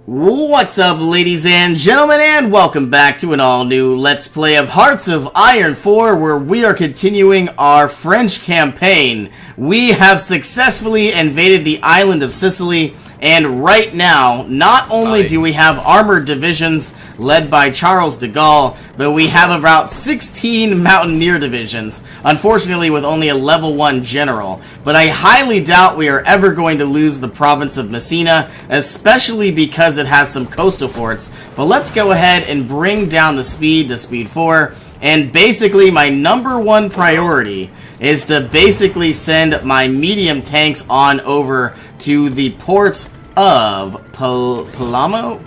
What's up, ladies and gentlemen, and welcome back to an all-new Let's Play of Hearts of Iron 4, where we are continuing our French campaign. We have successfully invaded the island of Sicily, and right now, not only do we have armored divisions led by Charles de Gaulle, but we have about 16 mountaineer divisions, unfortunately with only a level 1 general. But I highly doubt we are ever going to lose the province of Messina, especially because it has some coastal forts. But let's go ahead and bring down the speed to speed 4, and basically my number one priority is to basically send my medium tanks on over to the port of Palermo?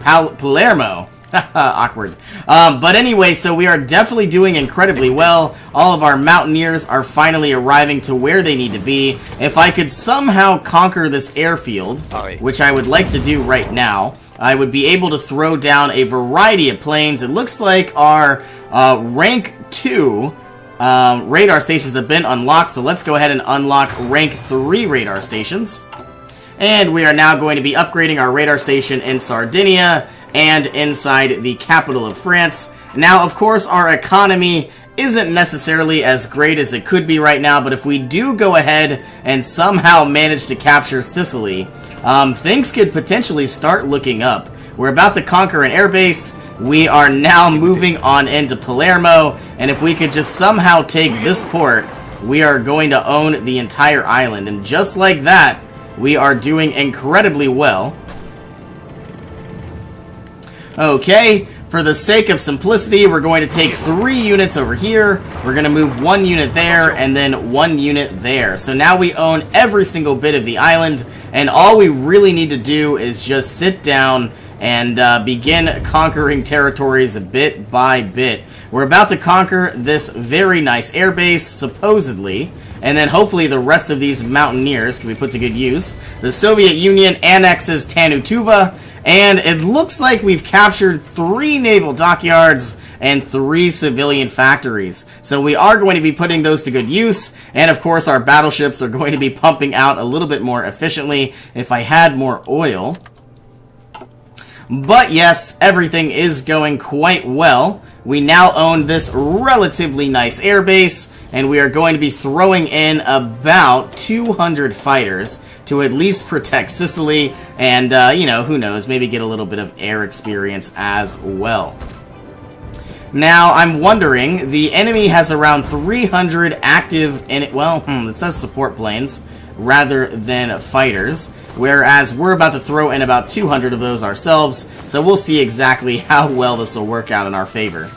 Awkward. But anyway, so we are definitely doing incredibly well. All of our mountaineers are finally arriving to where they need to be. If I could somehow conquer this airfield, which I would like to do right now, I would be able to throw down a variety of planes. It looks like our rank 2 radar stations have been unlocked, so let's go ahead and unlock rank 3 radar stations. And we are now going to be upgrading our radar station in Sardinia and inside the capital of France. Now, of course, our economy isn't necessarily as great as it could be right now, but if we do go ahead and somehow manage to capture Sicily, things could potentially start looking up. We're about to conquer an airbase. We are now moving on into Palermo, and if we could just somehow take this port, we are going to own the entire island. And just like that, we are doing incredibly well. Okay, for the sake of simplicity, we're going to take 3 units over here. We're going to move 1 unit there and then 1 unit there. So now we own every single bit of the island, and all we really need to do is just sit down and begin conquering territories bit by bit. We're about to conquer this very nice airbase, supposedly, and then hopefully the rest of these mountaineers can be put to good use. The Soviet Union annexes Tanutuva, and it looks like we've captured 3 naval dockyards and 3 civilian factories. So we are going to be putting those to good use, and of course our battleships are going to be pumping out a little bit more efficiently if I had more oil. But yes, everything is going quite well. We now own this relatively nice airbase, and we are going to be throwing in about 200 fighters to at least protect Sicily, and, you know, who knows, maybe get a little bit of air experience as well. Now, I'm wondering, the enemy has around 300 active, it says support planes rather than fighters, whereas we're about to throw in about 200 of those ourselves, so we'll see exactly how well this will work out in our favor.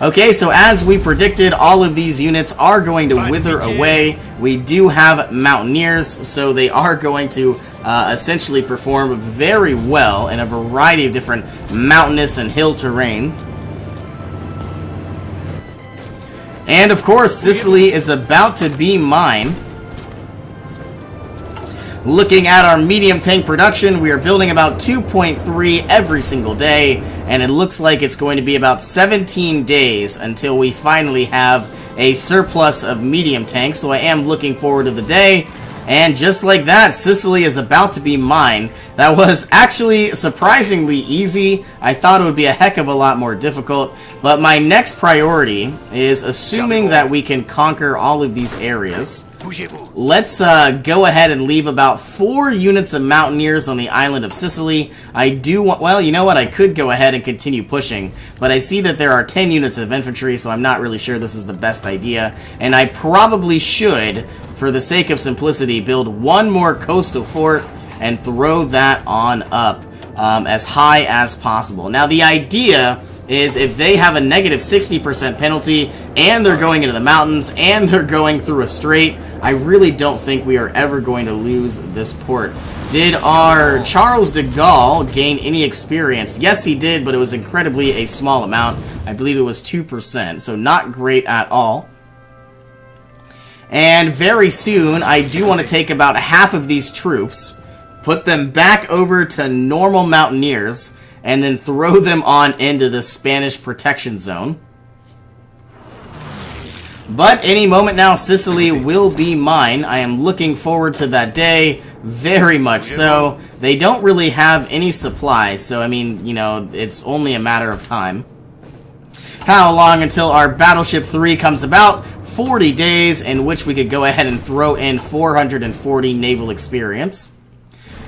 Okay, so as we predicted, all of these units are going to wither away. We do have mountaineers, so they are going to essentially perform very well in a variety of different mountainous and hill terrain. And of course, Sicily is about to be mine. Looking at our medium tank production, we are building about 2.3 every single day, and it looks like it's going to be about 17 days until we finally have a surplus of medium tanks, so I am looking forward to the day. And just like that, Sicily is about to be mine. That was actually surprisingly easy. I thought it would be a heck of a lot more difficult, but my next priority is assuming that we can conquer all of these areas. Let's go ahead and leave about 4 units of mountaineers on the island of Sicily. I do want, well, you know what, I could go ahead and continue pushing, but I see that there are 10 units of infantry, so I'm not really sure this is the best idea, and I probably should, for the sake of simplicity, build 1 more coastal fort and throw that on up as high as possible. Now, the idea is if they have a negative 60% penalty and they're going into the mountains and they're going through a strait, I really don't think we are ever going to lose this port. Did our Charles de Gaulle gain any experience? Yes, he did, but it was incredibly a small amount. I believe it was 2%, so not great at all. And very soon, I do want to take about half of these troops, put them back over to normal mountaineers, and then throw them on into the Spanish protection zone. But any moment now, Sicily will be mine. I am looking forward to that day. Very much so. They don't really have any supplies, so I mean, you know, it's only a matter of time. How long until our Battleship 3 comes about? 40 days, in which we could go ahead and throw in 440 naval experience.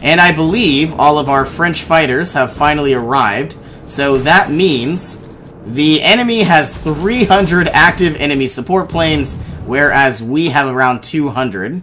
And I believe all of our French fighters have finally arrived, so that means the enemy has 300 active enemy support planes, whereas we have around 200.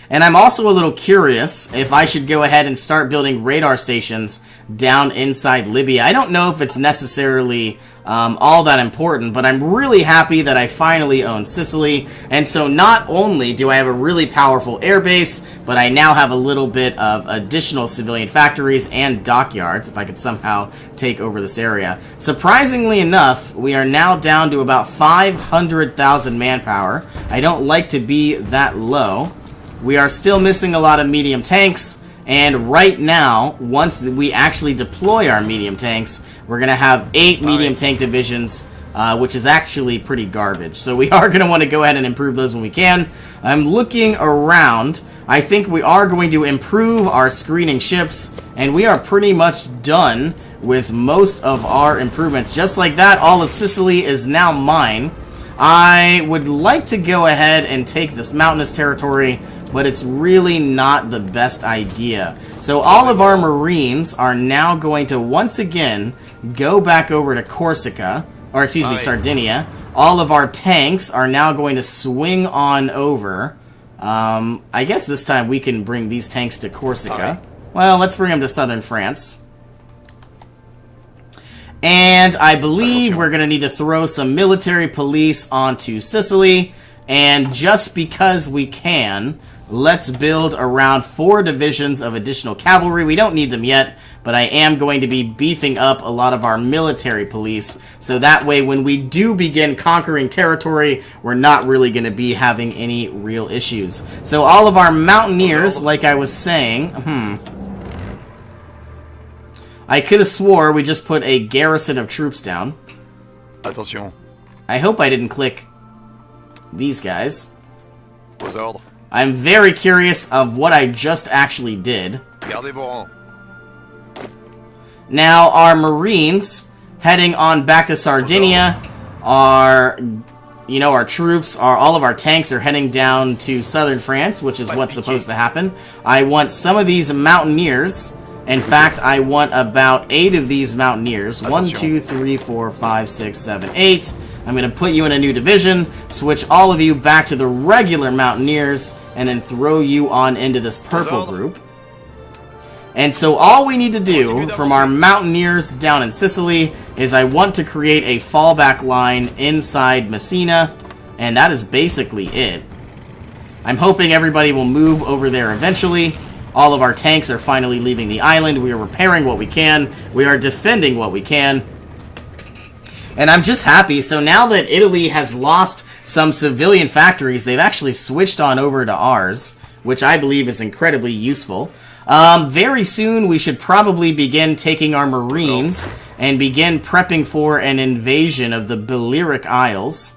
And I'm also a little curious if I should go ahead and start building radar stations down inside Libya. I don't know if it's necessarily all that important, but I'm really happy that I finally own Sicily. And so not only do I have a really powerful air base, but I now have a little bit of additional civilian factories and dockyards, if I could somehow take over this area. Surprisingly enough, we are now down to about 500,000 manpower. I don't like to be that low. We are still missing a lot of medium tanks, and right now, once we actually deploy our medium tanks, we're going to have 8 medium tank divisions, which is actually pretty garbage. So we are going to want to go ahead and improve those when we can. I'm looking around. I think we are going to improve our screening ships, and we are pretty much done with most of our improvements. Just like that, all of Sicily is now mine. I would like to go ahead and take this mountainous territory, but it's really not the best idea. So all of our Marines are now going to once again go back over to Corsica, or excuse me, Sardinia. All of our tanks are now going to swing on over. I guess this time we can bring these tanks to Corsica. Well, let's bring them to southern France. And I believe we're going to need to throw some military police onto Sicily. And just because we can, let's build around 4 divisions of additional cavalry. We don't need them yet, but I am going to be beefing up a lot of our military police. So that way, when we do begin conquering territory, we're not really going to be having any real issues. So all of our mountaineers, like I was saying, I could have swore we just put a garrison of troops down. Attention. I hope I didn't click these guys. Aux ordres. I'm very curious of what I just actually did. Gardez vos rangs. Now, our Marines heading on back to Sardinia are, you know, our troops, all of our tanks are heading down to southern France, which is what's supposed to happen. I want some of these mountaineers. In fact, I want about 8 of these mountaineers. 1, 2, 3, 4, 5, 6, 7, 8. I'm going to put you in a new division, switch all of you back to the regular mountaineers, and then throw you on into this purple group. And so all we need to do from our mountaineers down in Sicily is I want to create a fallback line inside Messina, and that is basically it. I'm hoping everybody will move over there eventually. All of our tanks are finally leaving the island. We are repairing what we can. We are defending what we can. And I'm just happy. So now that Italy has lost some civilian factories, they've actually switched on over to ours, which I believe is incredibly useful. Very soon, we should probably begin taking our Marines and begin prepping for an invasion of the Balearic Isles.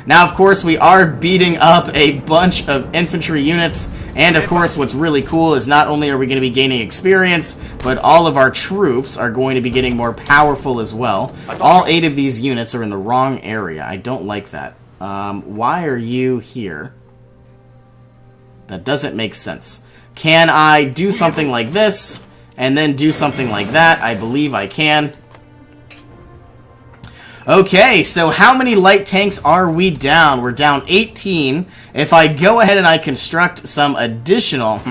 Now, of course, we are beating up a bunch of infantry units, and of course, what's really cool is not only are we going to be gaining experience, but all of our troops are going to be getting more powerful as well. All 8 of these units are in the wrong area. I don't like that. Why are you here? That doesn't make sense. Can I do something like this, and then do something like that? I believe I can. Okay, so how many light tanks are we down? We're down 18. If I go ahead and I construct some additional...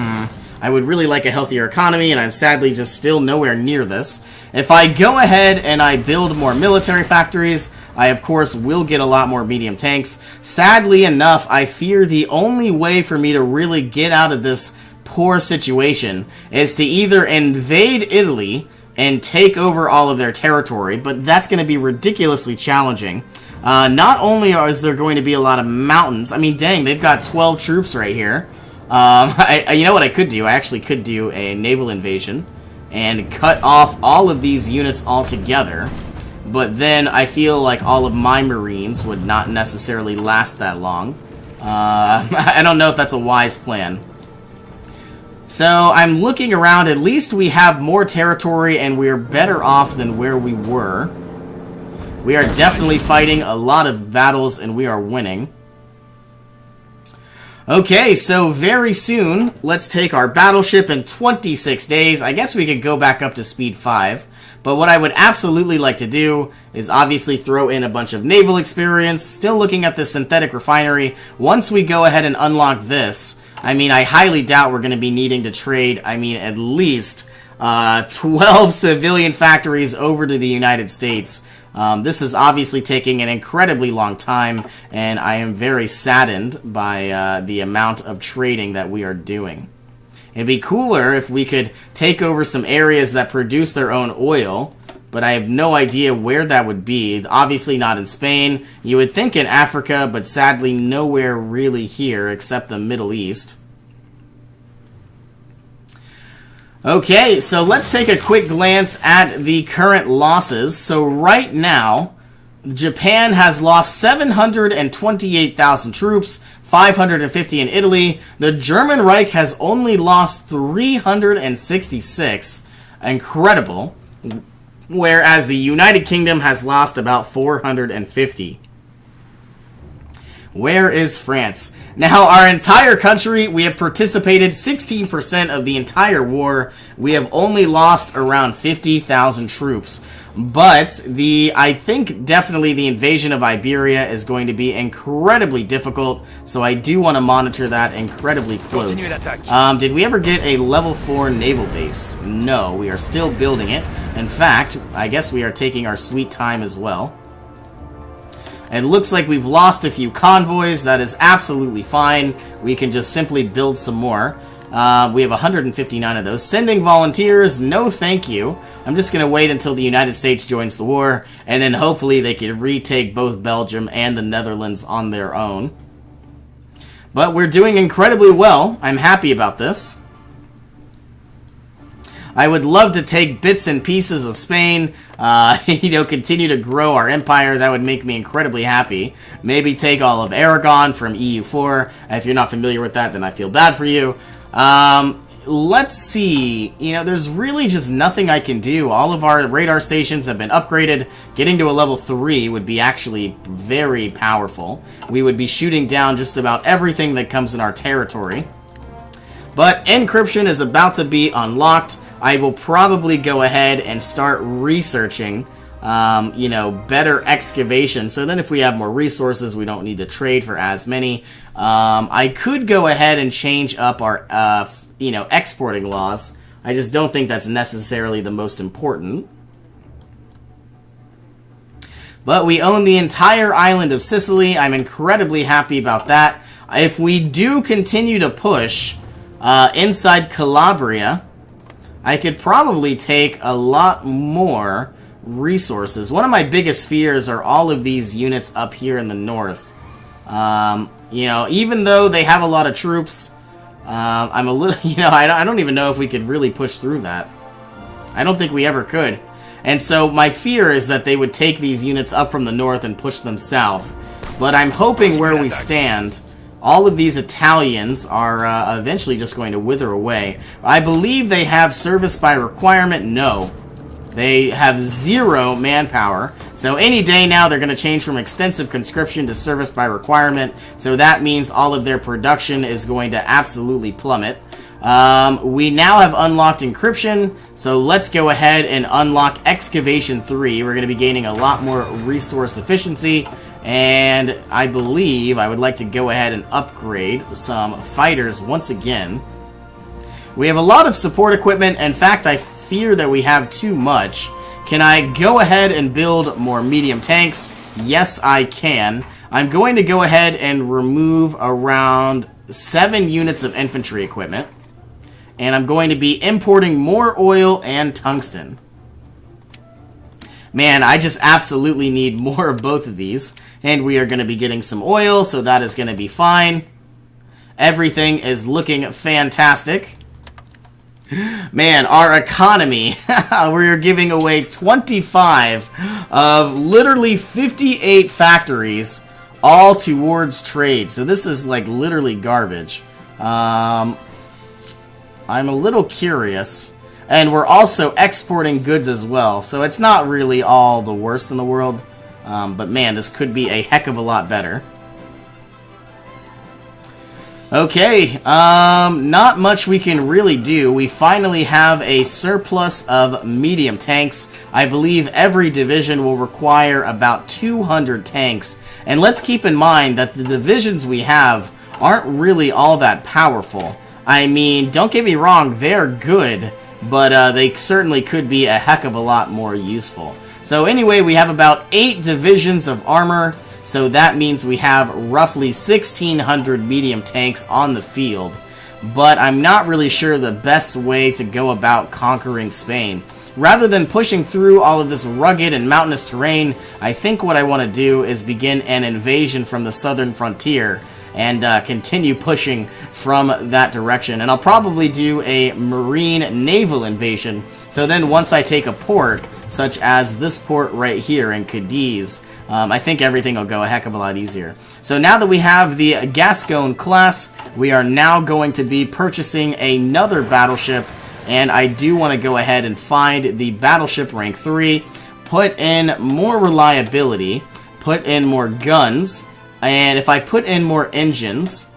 I would really like a healthier economy, and I'm sadly just still nowhere near this. If I go ahead and I build more military factories, I of course will get a lot more medium tanks. Sadly enough, I fear the only way for me to really get out of this poor situation is to either invade Italy and take over all of their territory, but that's going to be ridiculously challenging. Not only is there going to be a lot of mountains, I mean, dang, they've got 12 troops right here. You know what I could do? I actually could do a naval invasion and cut off all of these units altogether, but then I feel like all of my Marines would not necessarily last that long. I don't know if that's a wise plan. So I'm looking around. At least we have more territory and we're better off than where we were. We are definitely fighting a lot of battles and we are winning. Okay, so very soon, let's take our battleship in 26 days. I guess we could go back up to speed 5. But what I would absolutely like to do is obviously throw in a bunch of naval experience. Still looking at the synthetic refinery. Once we go ahead and unlock this, I mean, I highly doubt we're going to be needing to trade, I mean, at least 12 civilian factories over to the United States. This is obviously taking an incredibly long time, and I am very saddened by the amount of trading that we are doing. It'd be cooler if we could take over some areas that produce their own oil, but I have no idea where that would be. Obviously not in Spain. You would think in Africa, but sadly nowhere really here except the Middle East. Okay, so let's take a quick glance at the current losses. So right now, Japan has lost 728,000 troops, 550 in Italy. The German Reich has only lost 366. Incredible. Whereas the United Kingdom has lost about 450. Where is France? Now, our entire country, we have participated 16% of the entire war. We have only lost around 50,000 troops. But I think definitely the invasion of Iberia is going to be incredibly difficult, so I do want to monitor that incredibly close. Did we ever get a level 4 naval base? No, we are still building it. In fact, I guess we are taking our sweet time as well. It looks like we've lost a few convoys. That is absolutely fine. We can just simply build some more. We have 159 of those. Sending volunteers, no thank you. I'm just going to wait until the United States joins the war, and then hopefully they can retake both Belgium and the Netherlands on their own. But we're doing incredibly well. I'm happy about this. I would love to take bits and pieces of Spain, continue to grow our empire. That would make me incredibly happy. Maybe take all of Aragon from EU4. If you're not familiar with that, then I feel bad for you. Let's see. There's really just nothing I can do. All of our radar stations have been upgraded. Getting to a level 3 would be actually very powerful. We would be shooting down just about everything that comes in our territory. But encryption is about to be unlocked. I will probably go ahead and start researching, better excavation. So then if we have more resources, we don't need to trade for as many. I could go ahead and change up our, exporting laws. I just don't think that's necessarily the most important. But we own the entire island of Sicily. I'm incredibly happy about that. If we do continue to push inside Calabria, I could probably take a lot more resources. One of my biggest fears are all of these units up here in the north. Even though they have a lot of troops, I'm a little, I don't even know if we could really push through that. I don't think we ever could. And so my fear is that they would take these units up from the north and push them south. But I'm hoping where we stand, all of these Italians are eventually just going to wither away. I believe they have service by requirement. No. They have 0 manpower. So any day now they're going to change from extensive conscription to service by requirement. So that means all of their production is going to absolutely plummet. We now have unlocked encryption. So let's go ahead and unlock excavation 3. We're going to be gaining a lot more resource efficiency. And I believe I would like to go ahead and upgrade some fighters once again. We have a lot of support equipment. In fact, I fear that we have too much. Can I go ahead and build more medium tanks? Yes, I can. I'm going to go ahead and remove around 7 units of infantry equipment. And I'm going to be importing more oil and tungsten. Man, I just absolutely need more of both of these. And we are going to be getting some oil, so that is going to be fine. Everything is looking fantastic. Man, our economy, we're giving away 25 of literally 58 factories all towards trade. So this is like literally garbage. I'm a little curious. And we're also exporting goods as well. So it's not really all the worst in the world. But man, this could be a heck of a lot better. Okay, not much we can really do. We finally have a surplus of medium tanks. I believe every division will require about 200 tanks. And let's keep in mind that the divisions we have aren't really all that powerful. I mean, don't get me wrong, they're good, but they certainly could be a heck of a lot more useful. So anyway, we have about 8 divisions of armor. So that means we have roughly 1,600 medium tanks on the field. But I'm not really sure the best way to go about conquering Spain. Rather than pushing through all of this rugged and mountainous terrain, I think what I want to do is begin an invasion from the southern frontier and continue pushing from that direction. And I'll probably do a marine naval invasion. So then once I take a port, such as this port right here in Cadiz, I think everything will go a heck of a lot easier. So now that we have the Gascon class, we are now going to be purchasing another battleship. And I do want to go ahead and find the battleship rank 3, put in more reliability, put in more guns, and if I put in more engines,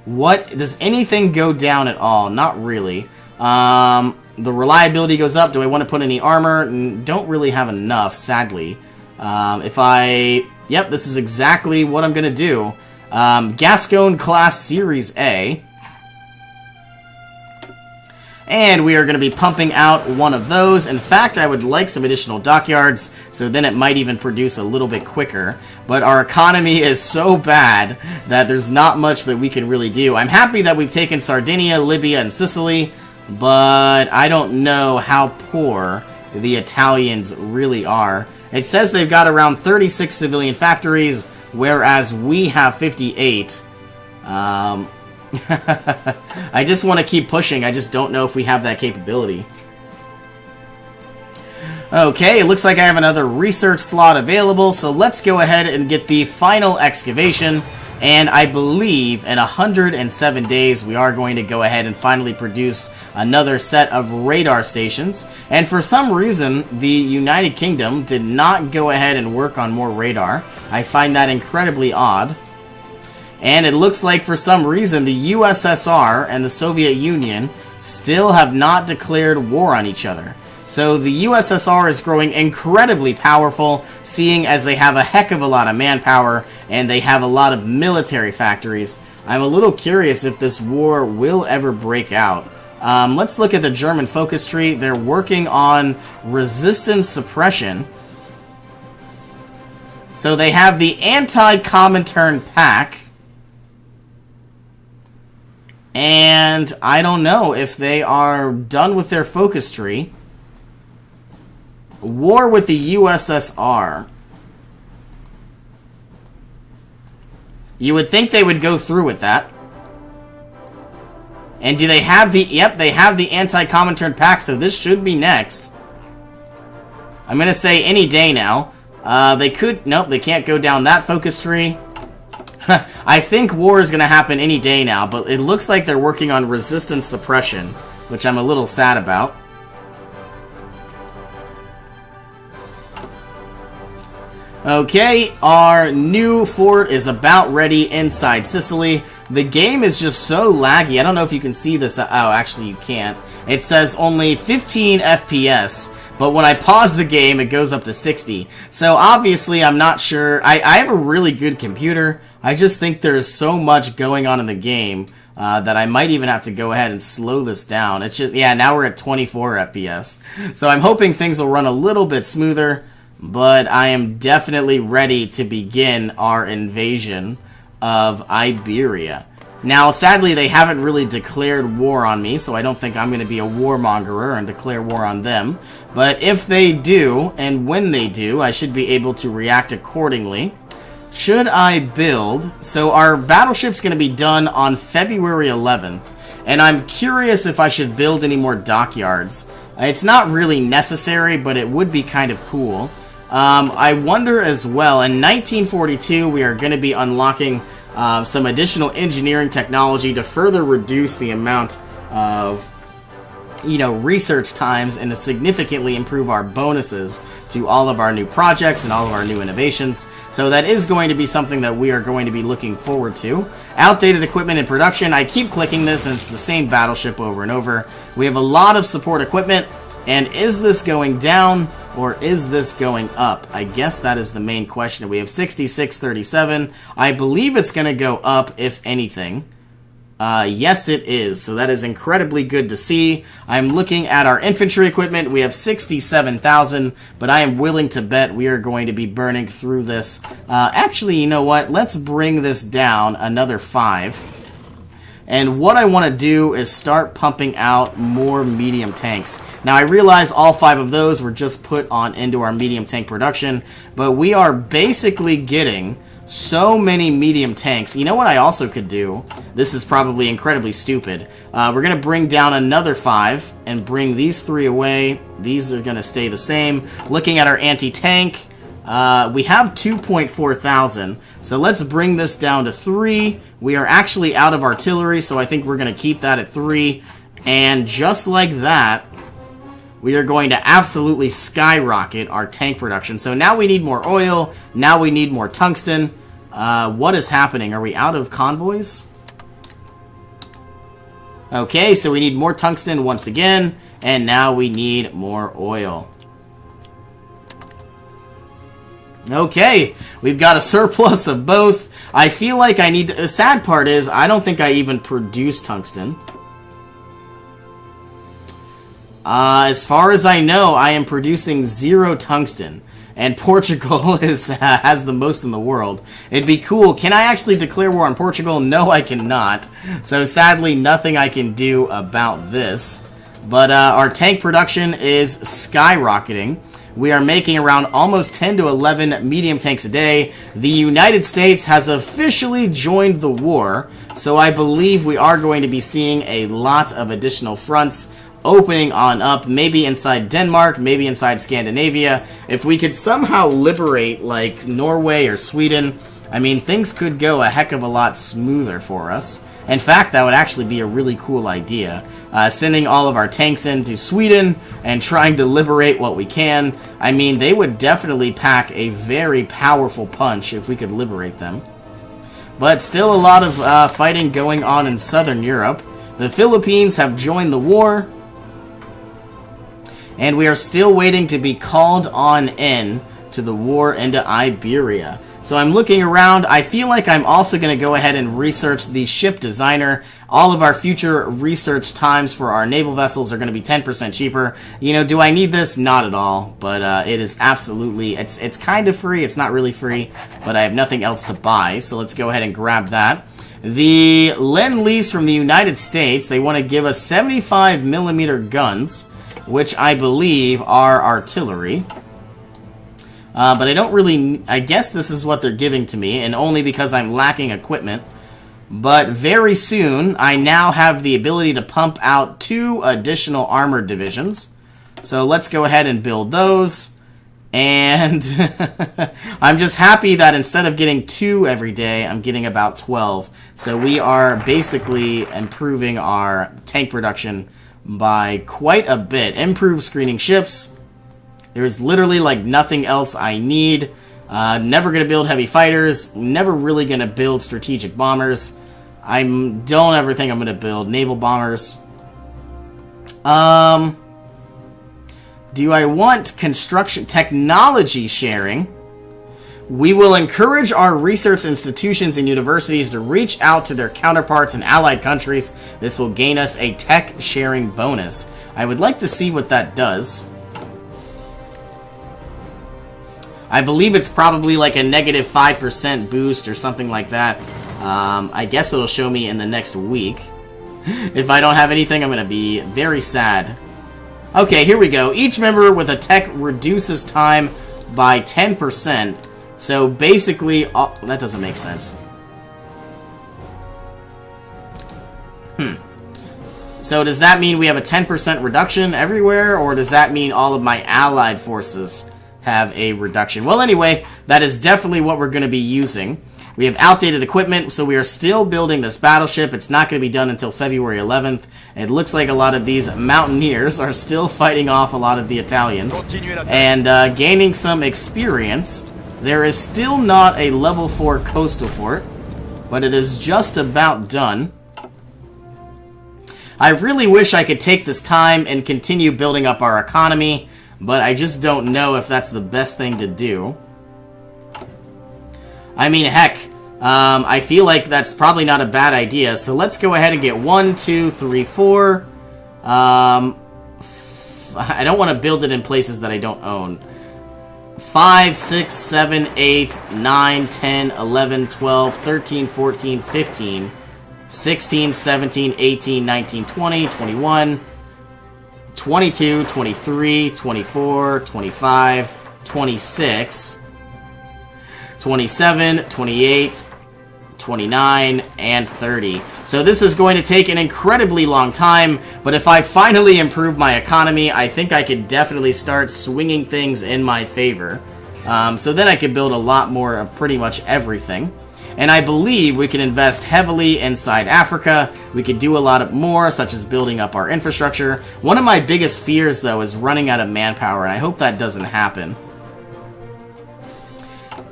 what does anything go down at all? Not really. The reliability goes up. Do I want to put any armor? Don't really have enough, sadly. Yep, this is exactly what I'm going to do. Gascon class Series A. And we are going to be pumping out one of those. In fact, I would like some additional dockyards, so then it might even produce a little bit quicker. But our economy is so bad that there's not much that we can really do. I'm happy that we've taken Sardinia, Libya, and Sicily, but I don't know how poor the Italians really are. It says they've got around 36 civilian factories, whereas we have 58. I just want to keep pushing. I just don't know if we have that capability. Okay, it looks like I have another research slot available, so let's go ahead and get the final excavation. And I believe in 107 days we are going to go ahead and finally produce another set of radar stations. And for some reason, the United Kingdom did not go ahead and work on more radar. I find that incredibly odd. And it looks like for some reason the USSR and the Soviet Union still have not declared war on each other. So the USSR is growing incredibly powerful, seeing as they have a heck of a lot of manpower and they have a lot of military factories. I'm a little curious if this war will ever break out. Let's look at the German focus tree. They're working on resistance suppression. So they have the anti-Comintern pack. And I don't know if they are done with their focus tree. War with the USSR. You would think they would go through with that. And do they have the... Yep, they have the anti-Comintern pact, so this should be next. I'm going to say any day now. They could... Nope, they can't go down that focus tree. I think war is going to happen any day now, but it looks like they're working on resistance suppression, which I'm a little sad about. Okay, our new fort is about ready inside Sicily. The game is just so laggy. I don't know if you can see this. Oh, actually you can't. It says only 15 FPS, but when I pause the game, it goes up to 60. So obviously I'm not sure. I have a really good computer. I just think there's so much going on in the game that I might even have to go ahead and slow this down. It's just, yeah, now we're at 24 FPS. So I'm hoping things will run a little bit smoother. But I am definitely ready to begin our invasion of Iberia. Now, sadly, they haven't really declared war on me, so I don't think I'm going to be a warmongerer and declare war on them. But if they do, and when they do, I should be able to react accordingly. Should I build? So our battleship's going to be done on February 11th, and I'm curious if I should build any more dockyards. It's not really necessary, but it would be kind of cool. I wonder as well, in 1942, we are going to be unlocking some additional engineering technology to further reduce the amount of, research times and to significantly improve our bonuses to all of our new projects and all of our new innovations. So that is going to be something that we are going to be looking forward to. Outdated equipment in production. I keep clicking this and it's the same battleship over and over. We have a lot of support equipment. And is this going down or is this going up? I guess that is the main question. We have 6637. I believe it's going to go up, if anything. Yes, it is. So that is incredibly good to see. I'm looking at our infantry equipment. We have 67,000, but I am willing to bet we are going to be burning through this. Actually, you know what? Let's bring this down another 5. And what I want to do is start pumping out more medium tanks. Now, I realize all 5 of those were just put on into our medium tank production, but we are basically getting so many medium tanks. You know what I also could do? This is probably incredibly stupid. We're going to bring down another 5 and bring these 3 away. These are going to stay the same. Looking at our anti-tank, we have 2.4 thousand. So let's bring this down to 3. We are actually out of artillery, so I think we're going to keep that at 3. And just like that, we are going to absolutely skyrocket our tank production. So now we need more oil. Now we need more tungsten. What is happening? Are we out of convoys? Okay, so we need more tungsten once again. And now we need more oil. Okay, we've got a surplus of both. I feel like I need to... The sad part is, I don't think I even produce tungsten. As far as I know, I am producing 0 tungsten. And Portugal has the most in the world. It'd be cool. Can I actually declare war on Portugal? No, I cannot. So sadly, nothing I can do about this. But our tank production is skyrocketing. We are making around almost 10 to 11 medium tanks a day. The United States has officially joined the war, so I believe we are going to be seeing a lot of additional fronts opening on up, maybe inside Denmark, maybe inside Scandinavia. If we could somehow liberate, like, Norway or Sweden, I mean, things could go a heck of a lot smoother for us. In fact, that would actually be a really cool idea. Sending all of our tanks into Sweden and trying to liberate what we can. I mean, they would definitely pack a very powerful punch if we could liberate them. But still a lot of fighting going on in Southern Europe. The Philippines have joined the war. And we are still waiting to be called on in to the war into Iberia. So I'm looking around. I feel like I'm also going to go ahead and research the ship designer. All of our future research times for our naval vessels are going to be 10% cheaper. You know, do I need this? Not at all. But it is absolutely, it's kind of free. It's not really free, but I have nothing else to buy. So let's go ahead and grab that. The Lend-Lease from the United States, they want to give us 75mm guns, which I believe are artillery. But I don't really... I guess this is what they're giving to me, and only because I'm lacking equipment. But very soon, I now have the ability to pump out 2 additional armored divisions. So let's go ahead and build those. And I'm just happy that instead of getting 2 every day, I'm getting about 12. So we are basically improving our tank production by quite a bit. Improved screening ships. There's literally like nothing else I need. Never going to build heavy fighters. Never really going to build strategic bombers. I don't ever think I'm going to build naval bombers. Do I want construction technology sharing? We will encourage our research institutions and universities to reach out to their counterparts in allied countries. This will gain us a tech sharing bonus. I would like to see what that does. I believe it's probably like a negative 5% boost or something like that. I guess it'll show me in the next week. If I don't have anything, I'm going to be very sad. Okay, here we go. Each member with a tech reduces time by 10%. So basically, oh, that doesn't make sense. So does that mean we have a 10% reduction everywhere, or does that mean all of my allied forces have a reduction. Well, anyway, that is definitely what we're going to be using. We have outdated equipment, so we are still building this battleship. It's not going to be done until February 11th. It looks like a lot of these mountaineers are still fighting off a lot of the Italians and gaining some experience. There is still not a level 4 coastal fort, but it is just about done. I really wish I could take this time and continue building up our economy, but I just don't know if that's the best thing to do. I mean, heck, I feel like that's probably not a bad idea. So let's go ahead and get 1, 2, 3, 4. I don't want to build it in places that I don't own. 5, 6, 7, 8, 9, 10, 11, 12, 13, 14, 15, 16, 17, 18, 19, 20, 21, 22, 23, 24, 25, 26... 27, 28, 29, and 30. So this is going to take an incredibly long time, but if I finally improve my economy, I think I could definitely start swinging things in my favor. So then I could build a lot more of pretty much everything. And I believe we can invest heavily inside Africa. We could do a lot more, such as building up our infrastructure. One of my biggest fears, though, is running out of manpower, and I hope that doesn't happen.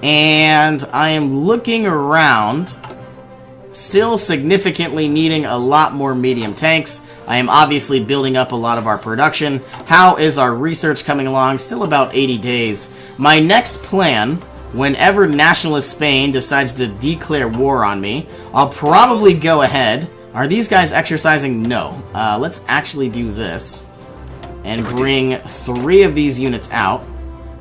And I am looking around, still significantly needing a lot more medium tanks. I am obviously building up a lot of our production. How is our research coming along? Still about 80 days. My next plan, whenever Nationalist Spain decides to declare war on me, I'll probably go ahead. Are these guys exercising? No. Let's actually do this and bring 3 of these units out.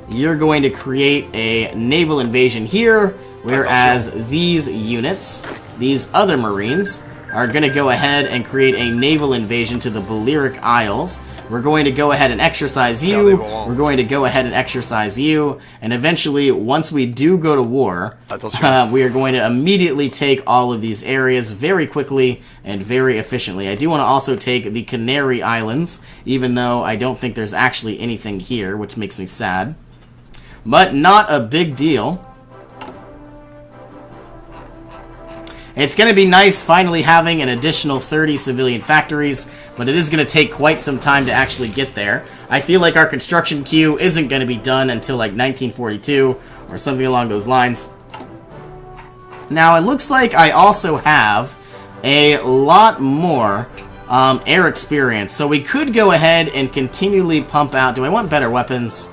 You're going to create a naval invasion here, whereas these units, these other Marines, are going to go ahead and create a naval invasion to the Balearic Isles. We're going to go ahead and exercise you, we're going to go ahead and exercise you, and eventually, once we do go to war, we are going to immediately take all of these areas very quickly and very efficiently. I do want to also take the Canary Islands, even though I don't think there's actually anything here, which makes me sad. But not a big deal. It's going to be nice finally having an additional 30 civilian factories, but it is going to take quite some time to actually get there. I feel like our construction queue isn't going to be done until like 1942 or something along those lines. Now, it looks like I also have a lot more air experience, so we could go ahead and continually pump out. Do I want better weapons?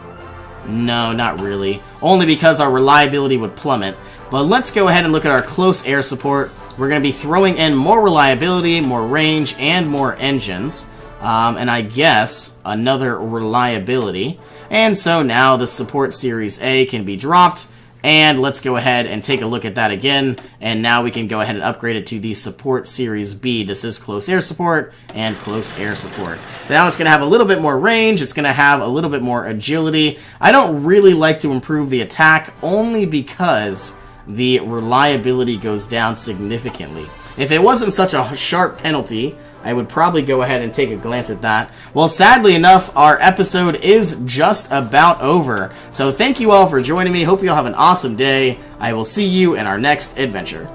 No, not really. Only because our reliability would plummet. But let's go ahead and look at our close air support. We're going to be throwing in more reliability, more range, and more engines. And I guess another reliability. And so now the support series A can be dropped. And let's go ahead and take a look at that again. And now we can go ahead and upgrade it to the support series B. This is close air support and close air support. So now it's going to have a little bit more range. It's going to have a little bit more agility. I don't really like to improve the attack only because the reliability goes down significantly. If it wasn't such a sharp penalty, I would probably go ahead and take a glance at that. Well, sadly enough, our episode is just about over. So thank you all for joining me. Hope you all have an awesome day. I will see you in our next adventure.